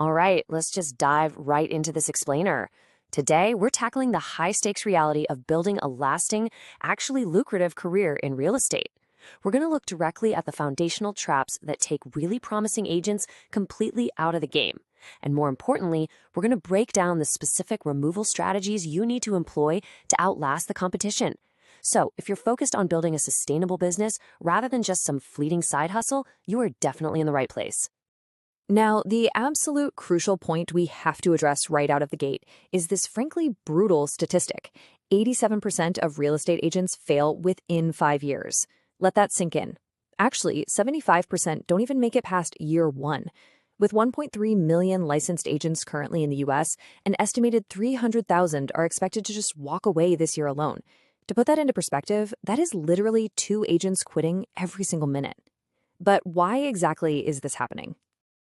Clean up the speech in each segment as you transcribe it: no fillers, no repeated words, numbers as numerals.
All right, let's just dive right into this explainer. Today, we're tackling the high stakes reality of building a lasting, actually lucrative career in real estate. We're going to look directly at the foundational traps that take really promising agents completely out of the game. And more importantly, we're going to break down the specific removal strategies you need to employ to outlast the competition. So, if you're focused on building a sustainable business rather than just some fleeting side hustle, you are definitely in the right place. Now, the absolute crucial point we have to address right out of the gate is this frankly brutal statistic. 87% of real estate agents fail within 5 years. Let that sink in. Actually, 75% don't even make it past year one. With 1.3 million licensed agents currently in the US, an estimated 300,000 are expected to just walk away this year alone. To put that into perspective, that is literally 2 agents quitting every single minute. But why exactly is this happening?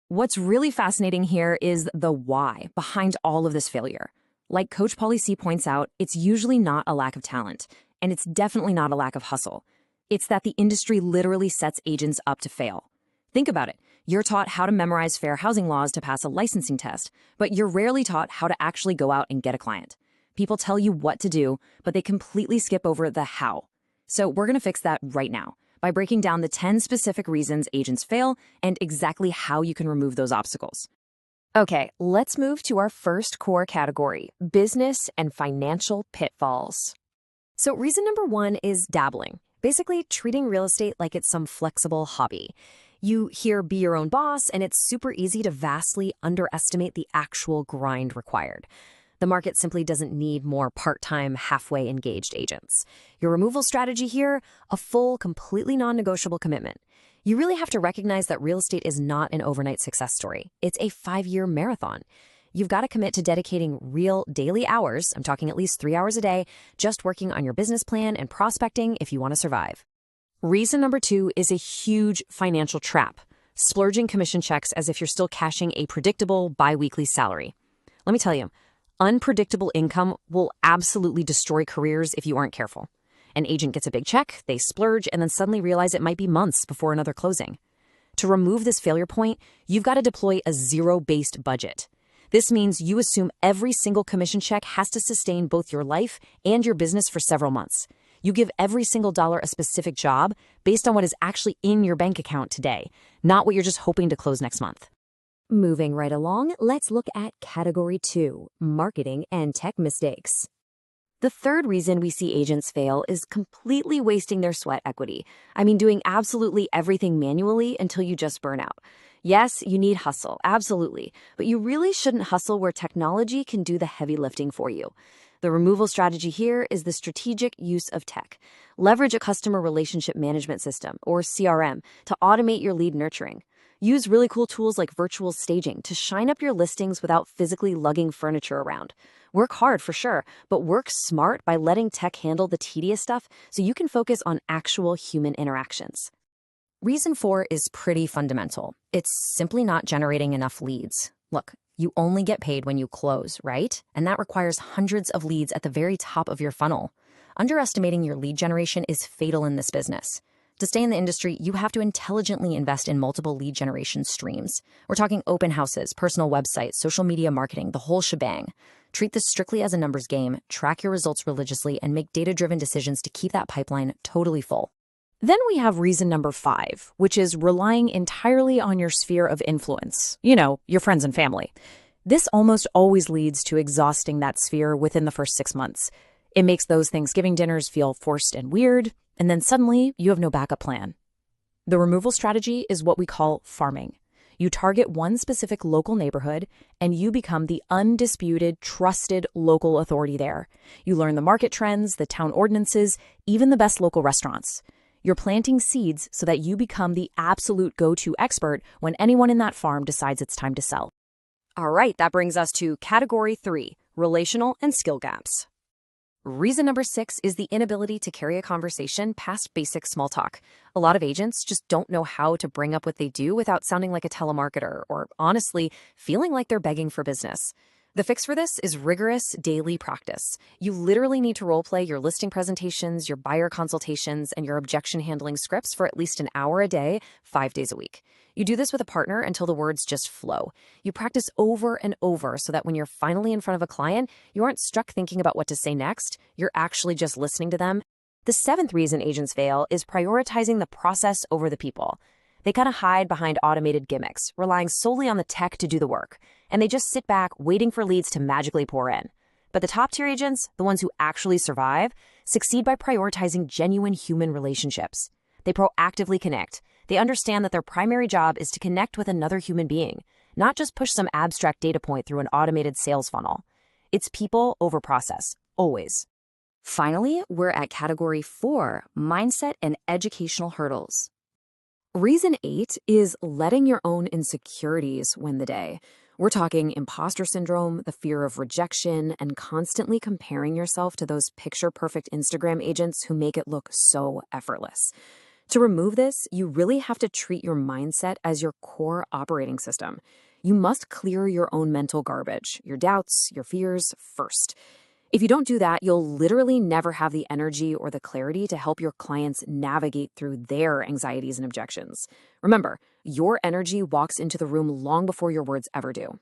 What's really fascinating here is the why behind all of this failure. Like Coach Polly C points out, it's usually not a lack of talent, and it's definitely not a lack of hustle. It's that the industry literally sets agents up to fail. Think about it. You're taught how to memorize fair housing laws to pass a licensing test, but you're rarely taught how to actually go out and get a client. People tell you what to do, but they completely skip over the how. So we're going to fix that right now by breaking down the 10 specific reasons agents fail and exactly how you can remove those obstacles. Okay, let's move to our first core category, business and financial pitfalls. So reason number one is dabbling, basically treating real estate like it's some flexible hobby. You hear be your own boss, and it's super easy to vastly underestimate the actual grind required. The market simply doesn't need more part-time, halfway engaged agents. Your removal strategy here, a full, completely non-negotiable commitment. You really have to recognize that real estate is not an overnight success story. It's a 5-year marathon. You've got to commit to dedicating real daily hours, I'm talking at least 3 hours a day, just working on your business plan and prospecting if you want to survive. Reason number two is a huge financial trap, splurging commission checks as if you're still cashing a predictable bi-weekly salary. Let me tell you, unpredictable income will absolutely destroy careers if you aren't careful. An agent gets a big check, they splurge, and then suddenly realize it might be months before another closing. To remove this failure point, you've got to deploy a zero-based budget. This means you assume every single commission check has to sustain both your life and your business for several months. You give every single dollar a specific job based on what is actually in your bank account today, not what you're just hoping to close next month. Moving right along, let's look at category 2, marketing and tech mistakes. The third reason we see agents fail is completely wasting their sweat equity. I mean, doing absolutely everything manually until you just burn out. Yes, you need hustle, absolutely, but you really shouldn't hustle where technology can do the heavy lifting for you. The removal strategy here is the strategic use of tech. Leverage a customer relationship management system, or CRM, to automate your lead nurturing. Use really cool tools like virtual staging to shine up your listings without physically lugging furniture around. Work hard for sure, but work smart by letting tech handle the tedious stuff so you can focus on actual human interactions. Reason 4 is pretty fundamental. It's simply not generating enough leads. Look, you only get paid when you close, right? And that requires hundreds of leads at the very top of your funnel. Underestimating your lead generation is fatal in this business. To stay in the industry, you have to intelligently invest in multiple lead generation streams. We're talking open houses, personal websites, social media marketing, the whole shebang. Treat this strictly as a numbers game, track your results religiously, and make data-driven decisions to keep that pipeline totally full. Then we have reason number 5, which is relying entirely on your sphere of influence, your friends and family. This almost always leads to exhausting that sphere within the first 6 months. It makes those Thanksgiving dinners feel forced and weird, and then suddenly you have no backup plan. The removal strategy is what we call farming. You target one specific local neighborhood, and you become the undisputed, trusted local authority there. You learn the market trends, the town ordinances, even the best local restaurants. You're planting seeds so that you become the absolute go-to expert when anyone in that farm decides it's time to sell. All right, that brings us to category 3, relational and skill gaps. Reason number 6 is the inability to carry a conversation past basic small talk. A lot of agents just don't know how to bring up what they do without sounding like a telemarketer or, honestly, feeling like they're begging for business. The fix for this is rigorous daily practice. You literally need to role-play your listing presentations, your buyer consultations, and your objection handling scripts for at least an hour a day, 5 days a week. You do this with a partner until the words just flow. You practice over and over so that when you're finally in front of a client, you aren't stuck thinking about what to say next. You're actually just listening to them. The seventh reason agents fail is prioritizing the process over the people. They kind of hide behind automated gimmicks, relying solely on the tech to do the work, and they just sit back waiting for leads to magically pour in. But the top-tier agents, the ones who actually survive, succeed by prioritizing genuine human relationships. They proactively connect. They understand that their primary job is to connect with another human being, not just push some abstract data point through an automated sales funnel. It's people over process, always. Finally, we're at category 4, mindset and educational hurdles. Reason 8 is letting your own insecurities win the day. We're talking imposter syndrome, the fear of rejection, and constantly comparing yourself to those picture-perfect Instagram agents who make it look so effortless. To remove this, you really have to treat your mindset as your core operating system. You must clear your own mental garbage, your doubts, your fears first. If you don't do that, you'll literally never have the energy or the clarity to help your clients navigate through their anxieties and objections. Remember, your energy walks into the room long before your words ever do.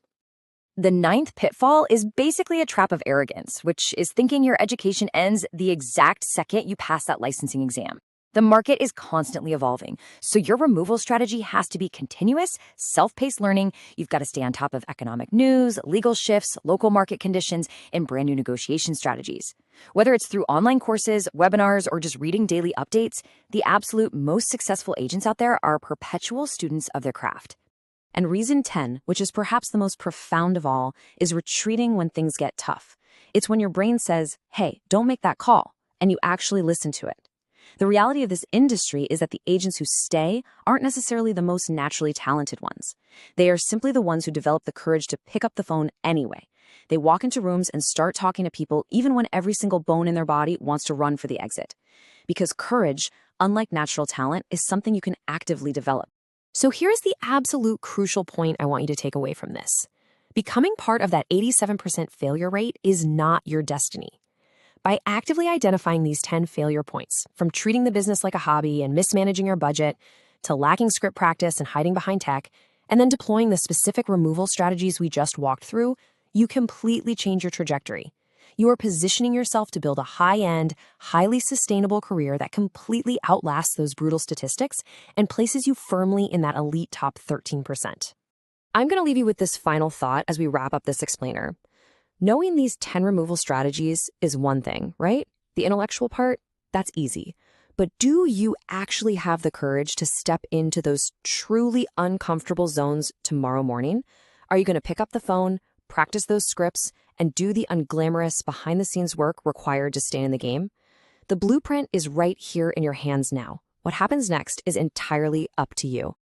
The 9th pitfall is basically a trap of arrogance, which is thinking your education ends the exact second you pass that licensing exam. The market is constantly evolving, so your removal strategy has to be continuous, self-paced learning. You've got to stay on top of economic news, legal shifts, local market conditions, and brand new negotiation strategies. Whether it's through online courses, webinars, or just reading daily updates, the absolute most successful agents out there are perpetual students of their craft. And reason 10, which is perhaps the most profound of all, is retreating when things get tough. It's when your brain says, hey, don't make that call, and you actually listen to it. The reality of this industry is that the agents who stay aren't necessarily the most naturally talented ones. They are simply the ones who develop the courage to pick up the phone anyway. They walk into rooms and start talking to people even when every single bone in their body wants to run for the exit. Because courage, unlike natural talent, is something you can actively develop. So here's the absolute crucial point I want you to take away from this. Becoming part of that 87% failure rate is not your destiny. By actively identifying these 10 failure points, from treating the business like a hobby and mismanaging your budget, to lacking script practice and hiding behind tech, and then deploying the specific removal strategies we just walked through, you completely change your trajectory. You are positioning yourself to build a high-end, highly sustainable career that completely outlasts those brutal statistics and places you firmly in that elite top 13%. I'm going to leave you with this final thought as we wrap up this explainer. Knowing these 10 removal strategies is one thing, right? The intellectual part, that's easy. But do you actually have the courage to step into those truly uncomfortable zones tomorrow morning? Are you going to pick up the phone, practice those scripts, and do the unglamorous behind-the-scenes work required to stay in the game? The blueprint is right here in your hands now. What happens next is entirely up to you.